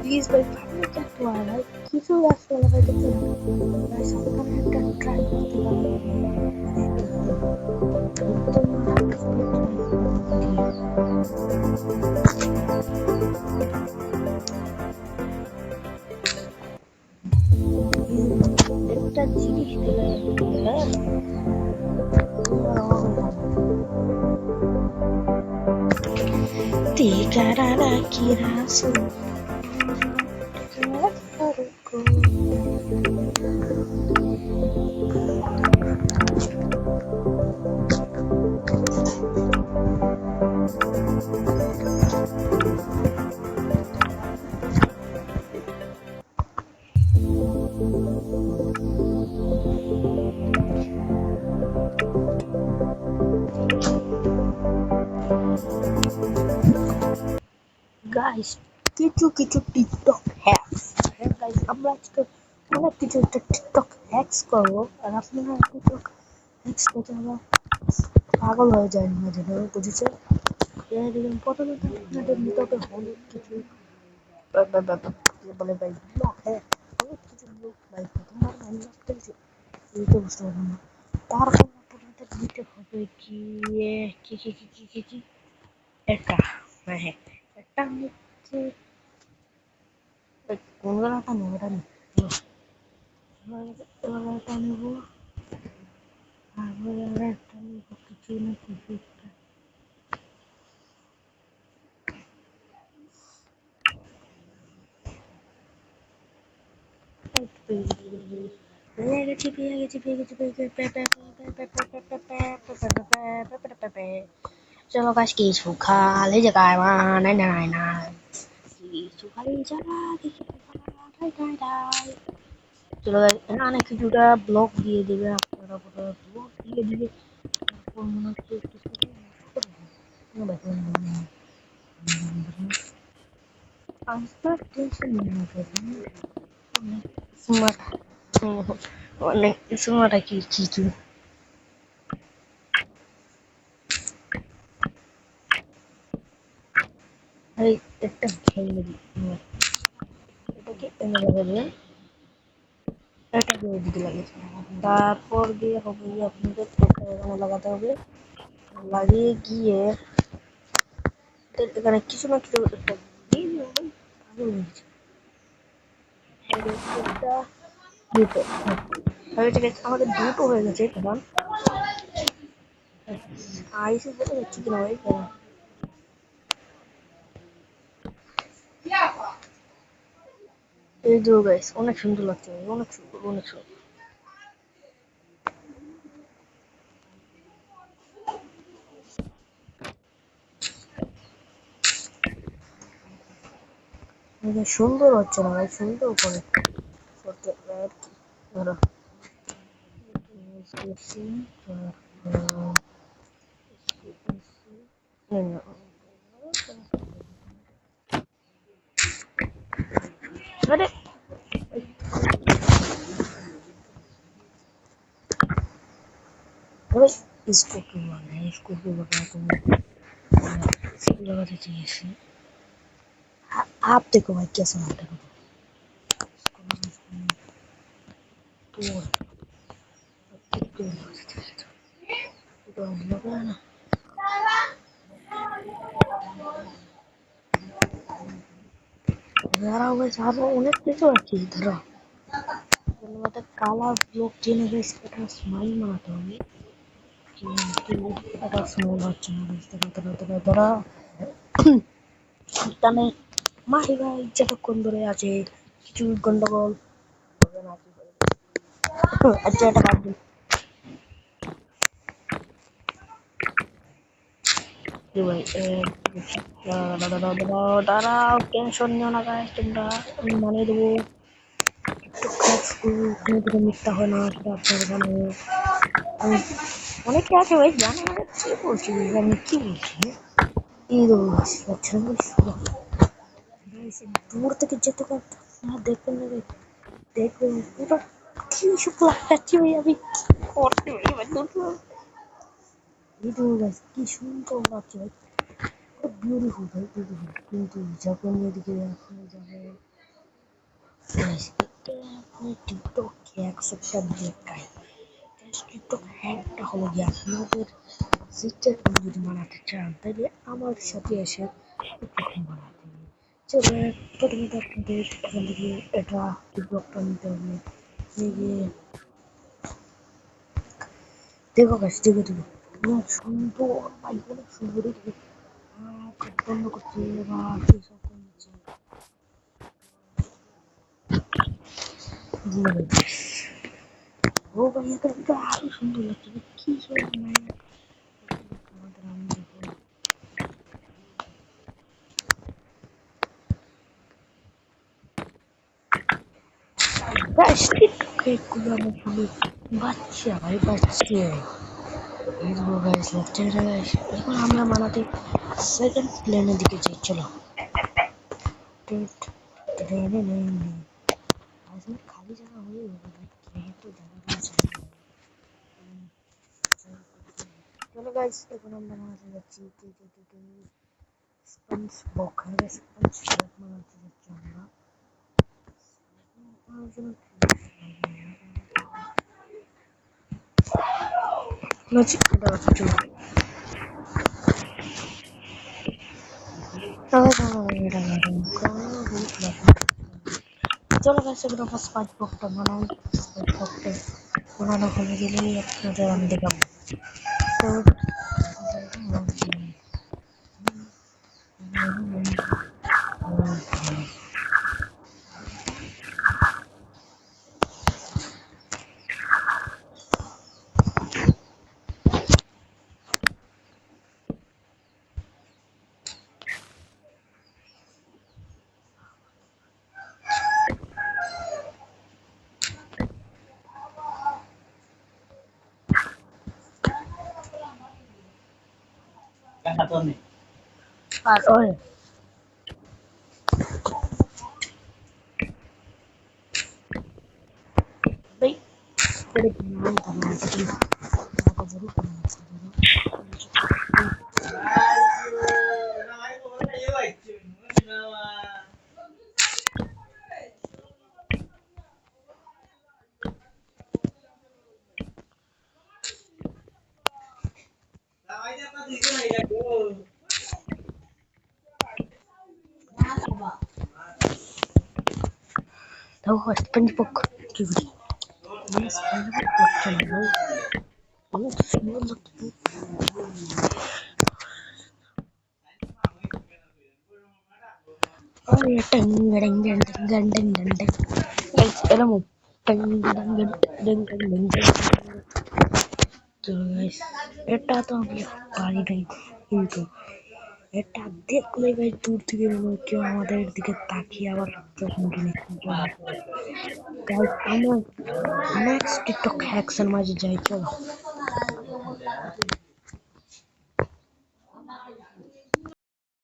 Please by family that one, কিছু রাস্তা লাগাইতে guys আপনারা একটা ট্রাই করতে পারেন একটা জিনিস দিলে হ্যাঁ Tigarara kirasu guys কিছু টিকটক হ্যাকস হ্যাঁ গাইস আমরা আজকে অনেক কিছু একটা টিকটক হ্যাকস করবো আর আপনারা টিকটক হ্যাকস করতে আমরা পাগল হয়ে যায় না যেভাবে বুঝেছে প্রথমে তো আপনাদের নিতে হবে অনেক কিছু বলে ভাই ব্লক হ্যাঁ অনেক কিছু ব্লক ভাই প্রথমবার আনলক করেছে এই তো বুঝতে পারবো না তারপর আপনাদের নিতে হবে কি এটা হ্যাঁ হ্যাঁ একটা হচ্ছে কোন গলাটা নেব এটা নেব এবার এটা নেব তারপরে আর একটা নেব কিছু না কিছু একটা चलो गाइस की सूखा ले जगह नहीं नहीं नहीं सूखा ले जगह চলো না না কিছুটা ব্লক দিয়ে দেবে আপনারা পুরো ব্লক দিয়ে দিবে তারপর মনে হচ্ছে একটু কোনো ব্যাপার না আপনার টেনশন নেই অনেক স্মার্ট অনেক স্মার্ট আর কি কিছু এই একটা ভেঙে দিই এটাকে এনে লাগাবে এটা দিয়ে দিতে লাগে তারপর দিয়ে হবে আপনাদের এখানে লাগাতে হবে লাগিয়ে গিয়ে এখানে কিছু না কিছু একটা দিয়ে দিবেন একটা দুটো আমাদের দুটো হয়ে গেছে এখন আইসি বলে যাচ্ছি কিনা ভাই কেন এই দু গাইস অনেক সুন্দর লাগছে অনেক সুন্দর অনেক সুন্দর সুন্দর হচ্ছে না ভাই সুন্দর করে করতে হবে আর কি ধরো अरे अरे इसको क्यों लगाया इसको क्यों लगाया तुमने लगाना चाहिए इसे आप देखो भाई कैसा आता है तो लगाया ना দাঁড়াও গাইস আরো অনেক কিছু আছে ধরো আমাদের কালা ব্লক চেনে গাইস এটা স্মাইল বানাতে হবে কিন্তু এটা স্মাইল হচ্ছে না গাইস ধরো তাহলে মাহি ভাই যতক্ষণ ধরে আছে কিছু গন্ডগোল হবে না কি বলবো। আচ্ছা এটা বাদ দিন কি ভাই দাঁড়াও টেনশন নিও না গাইস তোমরা আমি মানে দেবো কোনো দিকে মিথ্যা হয় না সেটা আপনার জানে আমি অনেকে আছে ভাই জানে না কি বলছি আমি কি বলছি এই আচ্ছা দূর থেকে যেতে পারতো না দেখবেন না দেখবেন পুরো কি শুক্লা খাচ্ছি ভাই আমি কি করতে ভাই ভাই ভিডিও গাইস কি সুন্দর লাগছে ভাই খুব বিউটিফুল ভাই বিউটিফুল কিন্তু যখন এদিকে আপনি যাবেন গাইস এটা আপনি টিকটক একশোটা দেখায় টিকটক হ্যাকটা হলো গিয়ে আপনাদের সিস্টেম যদি বানাতে চান তাহলে আমার সাথে এসে টিকটক বানাতে হবে চলো প্রথমত আপনাদের এখান থেকে এটা টিকটকটা নিতে হবে নিয়ে দেখো গাছ দেখো দেখো অনেক সুন্দর ভাই অনেক সুন্দর বন্ধ করছে বা সেসব করছে ও ভাই এখানে তো আরো সুন্দর লাগছে কি সুন্দর মানে আমাদের আমি দেখো গাছ টিকটক এগুলো আমার শুধু বাচ্চা ভাই বাচ্চা এইগুলো গাছ লাগছে না গাছ এবার আমরা মানাতে সেকেন্ড প্লেনের দিকে যাই চলো ট্রেনে নেই আসলে খালি জায়গা হয়ে যাবে কিন্তু জায়গাটা চাই চলো গাইস এখন আমরা বানাতে যাচ্ছি স্পঞ্জ বক স্পঞ্জ বক বানাতে যাচ্ছি আমরা চলো চলো গাইস এখন আমরা স্পঞ্জ বকটা বানাই স্পঞ্জ বকটা বানানো হয়ে গেলেই আপনাদের আমি দেখাবো তো আর ওই ভাই করে নাম তাহলে টাকা জরুর করে দেখো স্পঞ্জ বক কি করি স্পঞ্জ বক চলে অনেক সুন্দর লাগছে এরকম এটা তো আমি পারি নাই কিন্তু এটা দেখলে ভাই দূর থেকে মনে হয় কেউ আমাদের দিকে তাকিয়ে আবার চোখে আমরা নেক্সট টিকটক হ্যাকসের মাঝে যাই চলো